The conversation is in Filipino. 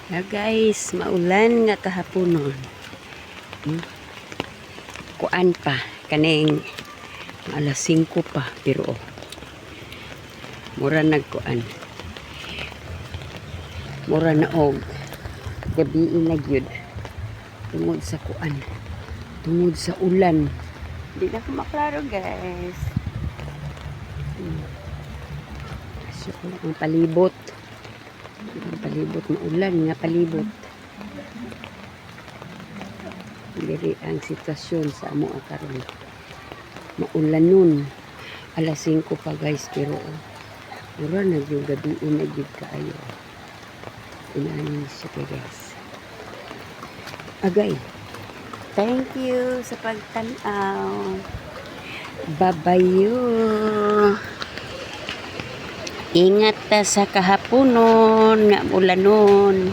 Guys, maulan nga kahaponon. Kuan pa kaning alas 5 pa pero mura nagkuan. Mura na og gabi na gyud. Tungod sa kuan. Tungod sa ulan. Di na ko maklaro, guys. So, ang palibot. Ang palibot na ulan nga palibot. Diri ang sitwasyon sa amo karon. Maulan nun. Alas 5 pa, guys, pero mura na yung gabi na gyud kaayo. Inaani siya, guys. Agay. Thank you sa pagtanaw. Babayo. Ingat ta sa kahaponon nga ulanon.